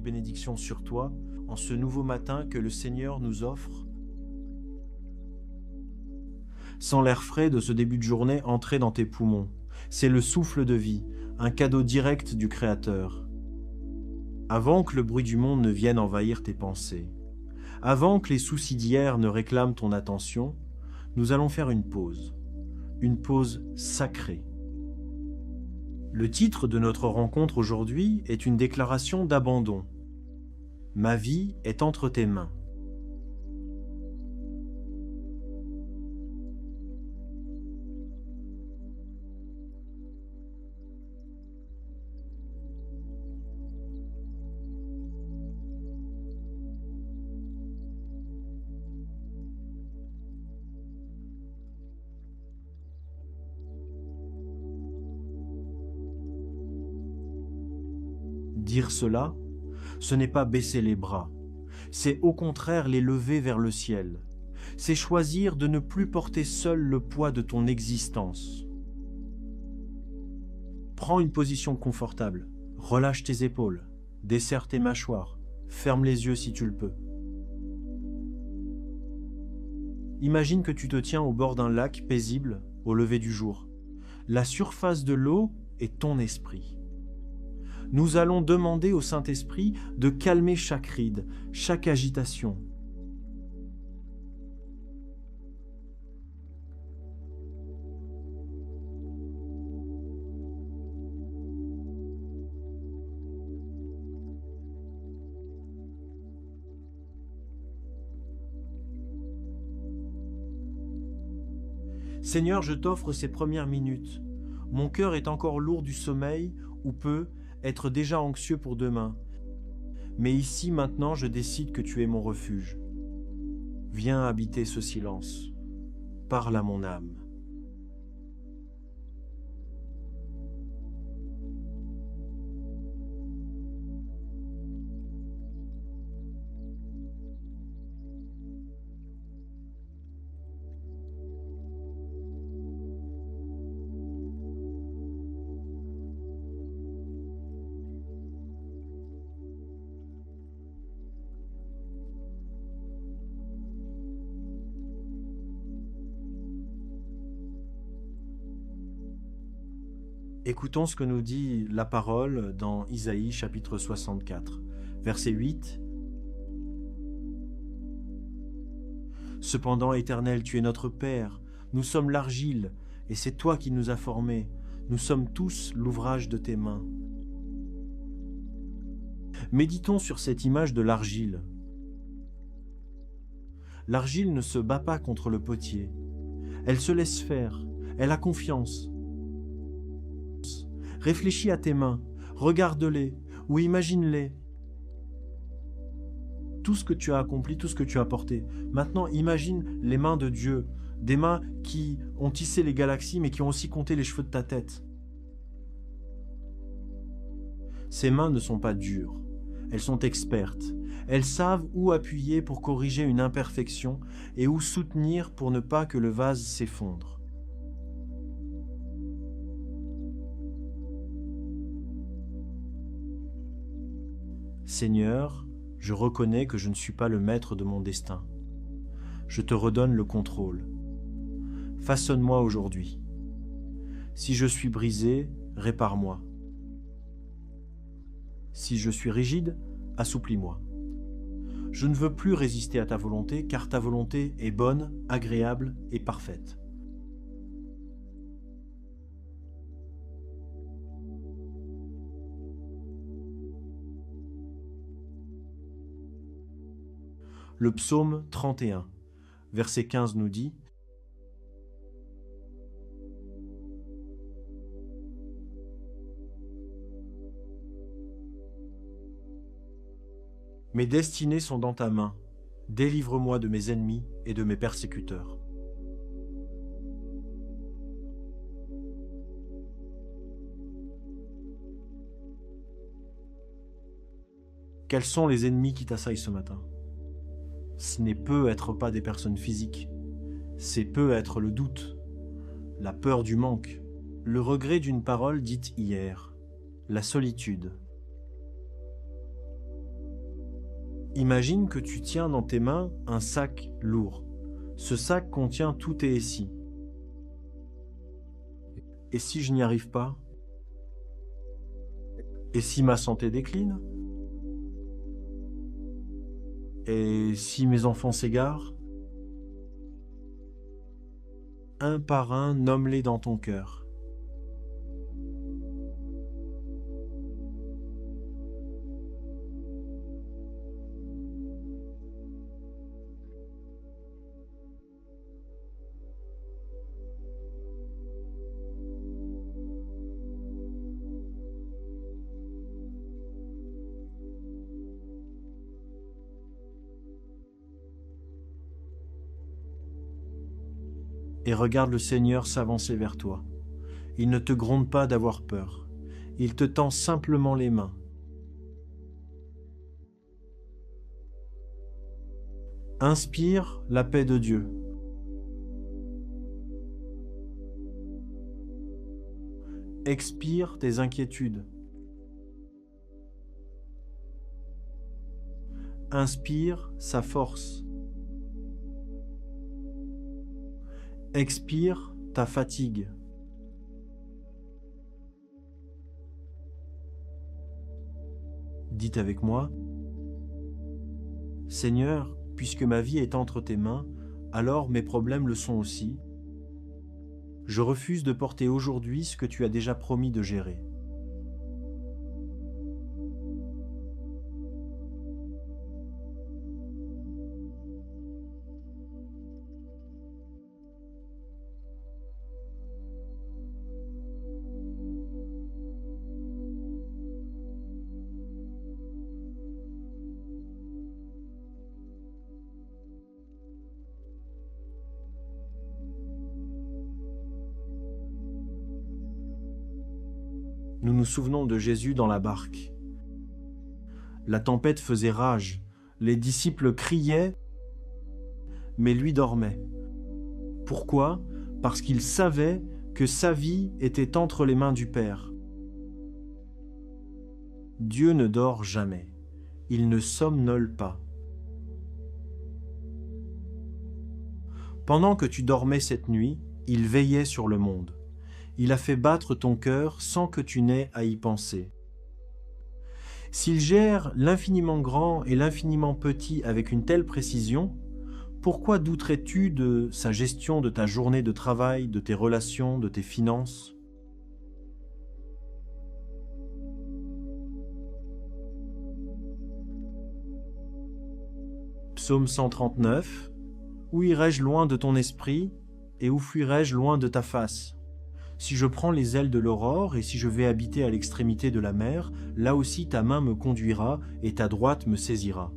bénédiction sur toi en ce nouveau matin que le Seigneur nous offre. Sens l'air frais de ce début de journée entrer dans tes poumons. C'est le souffle de vie, un cadeau direct du Créateur. Avant que le bruit du monde ne vienne envahir tes pensées, avant que les soucis d'hier ne réclament ton attention, nous allons faire une pause sacrée. Le titre de notre rencontre aujourd'hui est une déclaration d'abandon. Ma vie est entre tes mains. Dire cela, ce n'est pas baisser les bras, c'est au contraire les lever vers le ciel. C'est choisir de ne plus porter seul le poids de ton existence. Prends une position confortable, relâche tes épaules, desserre tes mâchoires, ferme les yeux si tu le peux. Imagine que tu te tiens au bord d'un lac paisible au lever du jour. La surface de l'eau est ton esprit. Nous allons demander au Saint-Esprit de calmer chaque ride, chaque agitation. Seigneur, je t'offre ces premières minutes. Mon cœur est encore lourd du sommeil ou peut être déjà anxieux pour demain. Mais ici, maintenant, je décide que tu es mon refuge. Viens habiter ce silence. Parle à mon âme. Écoutons ce que nous dit la parole dans Isaïe chapitre 64, verset 8. Cependant, Éternel, tu es notre Père, nous sommes l'argile, et c'est toi qui nous as formés. Nous sommes tous l'ouvrage de tes mains. Méditons sur cette image de l'argile. L'argile ne se bat pas contre le potier. Elle se laisse faire, elle a confiance. Réfléchis à tes mains, regarde-les ou imagine-les. Tout ce que tu as accompli, tout ce que tu as porté. Maintenant, imagine les mains de Dieu, des mains qui ont tissé les galaxies mais qui ont aussi compté les cheveux de ta tête. Ces mains ne sont pas dures, elles sont expertes. Elles savent où appuyer pour corriger une imperfection et où soutenir pour ne pas que le vase s'effondre. Seigneur, je reconnais que je ne suis pas le maître de mon destin. Je te redonne le contrôle. Façonne-moi aujourd'hui. Si je suis brisé, répare-moi. Si je suis rigide, assouplis-moi. Je ne veux plus résister à ta volonté, car ta volonté est bonne, agréable et parfaite. Le psaume 31, verset 15 nous dit : « Mes destinées sont dans ta main, délivre-moi de mes ennemis et de mes persécuteurs. » Quels sont les ennemis qui t'assaillent ce matin ? Ce n'est peut-être pas des personnes physiques, c'est peut-être le doute, la peur du manque, le regret d'une parole dite hier, la solitude. Imagine que tu tiens dans tes mains un sac lourd. Ce sac contient tous tes SI. Et si je n'y arrive pas? Et si ma santé décline? Et si mes enfants s'égarent? Un par un, nomme-les dans ton cœur. Et regarde le Seigneur s'avancer vers toi. Il ne te gronde pas d'avoir peur. Il te tend simplement les mains. Inspire la paix de Dieu. Expire tes inquiétudes. Inspire sa force. Expire ta fatigue. Dites avec moi: Seigneur, puisque ma vie est entre tes mains, alors mes problèmes le sont aussi. Je refuse de porter aujourd'hui ce que tu as déjà promis de gérer. Nous nous souvenons de Jésus dans la barque. La tempête faisait rage, les disciples criaient, mais lui dormait. Pourquoi? Parce qu'il savait que sa vie était entre les mains du Père. Dieu ne dort jamais, il ne somnole pas. Pendant que tu dormais cette nuit, il veillait sur le monde. Il a fait battre ton cœur sans que tu n'aies à y penser. S'il gère l'infiniment grand et l'infiniment petit avec une telle précision, pourquoi douterais-tu de sa gestion de ta journée de travail, de tes relations, de tes finances? Psaume 139. Où irai-je loin de ton esprit, et où fuirai-je loin de ta face? Si je prends les ailes de l'aurore, et si je vais habiter à l'extrémité de la mer, là aussi ta main me conduira, et ta droite me saisira.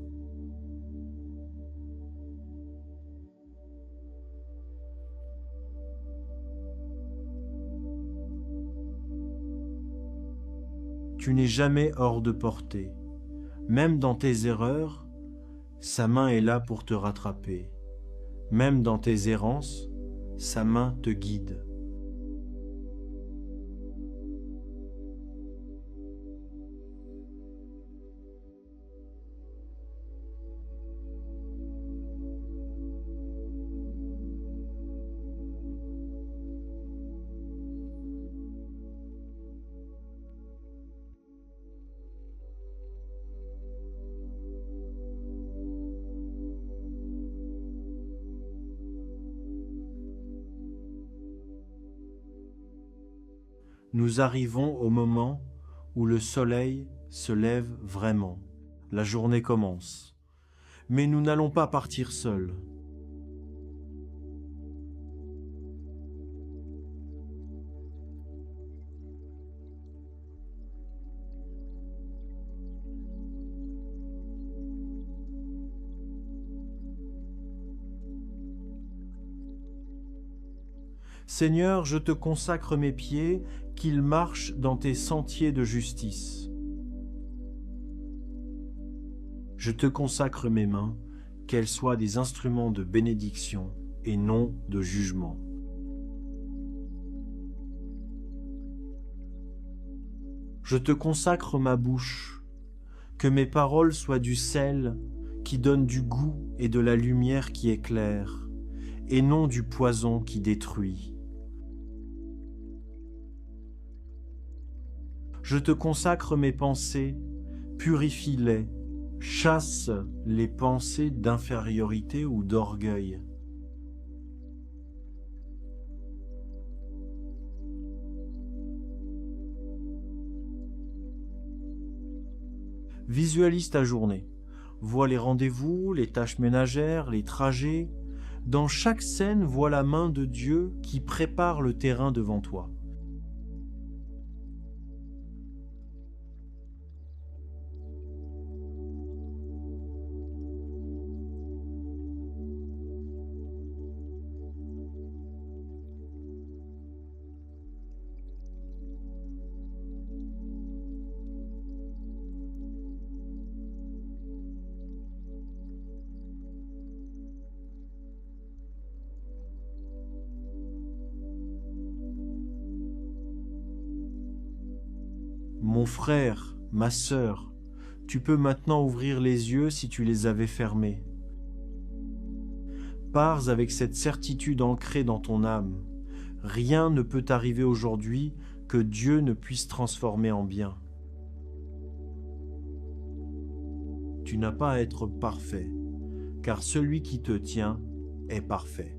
Tu n'es jamais hors de portée. Même dans tes erreurs, sa main est là pour te rattraper. Même dans tes errances, sa main te guide. Nous arrivons au moment où le soleil se lève vraiment. La journée commence. Mais nous n'allons pas partir seuls. Seigneur, je te consacre mes pieds, qu'ils marchent dans tes sentiers de justice. Je te consacre mes mains, qu'elles soient des instruments de bénédiction et non de jugement. Je te consacre ma bouche, que mes paroles soient du sel qui donne du goût et de la lumière qui éclaire, et non du poison qui détruit. Je te consacre mes pensées, purifie-les, chasse les pensées d'infériorité ou d'orgueil. Visualise ta journée. Vois les rendez-vous, les tâches ménagères, les trajets. Dans chaque scène, vois la main de Dieu qui prépare le terrain devant toi. Mon frère, ma sœur, tu peux maintenant ouvrir les yeux si tu les avais fermés. Pars avec cette certitude ancrée dans ton âme. Rien ne peut arriver aujourd'hui que Dieu ne puisse transformer en bien. Tu n'as pas à être parfait, car celui qui te tient est parfait.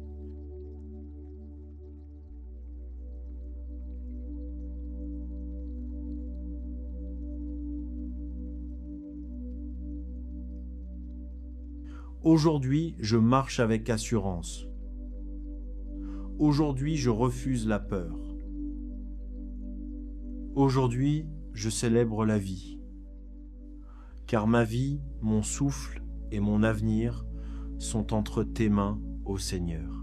Aujourd'hui, je marche avec assurance. Aujourd'hui, je refuse la peur. Aujourd'hui, je célèbre la vie. Car ma vie, mon souffle et mon avenir sont entre tes mains, ô Seigneur.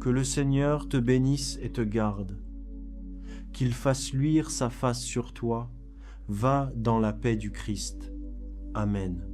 Que le Seigneur te bénisse et te garde, qu'il fasse luire sa face sur toi, va dans la paix du Christ. Amen.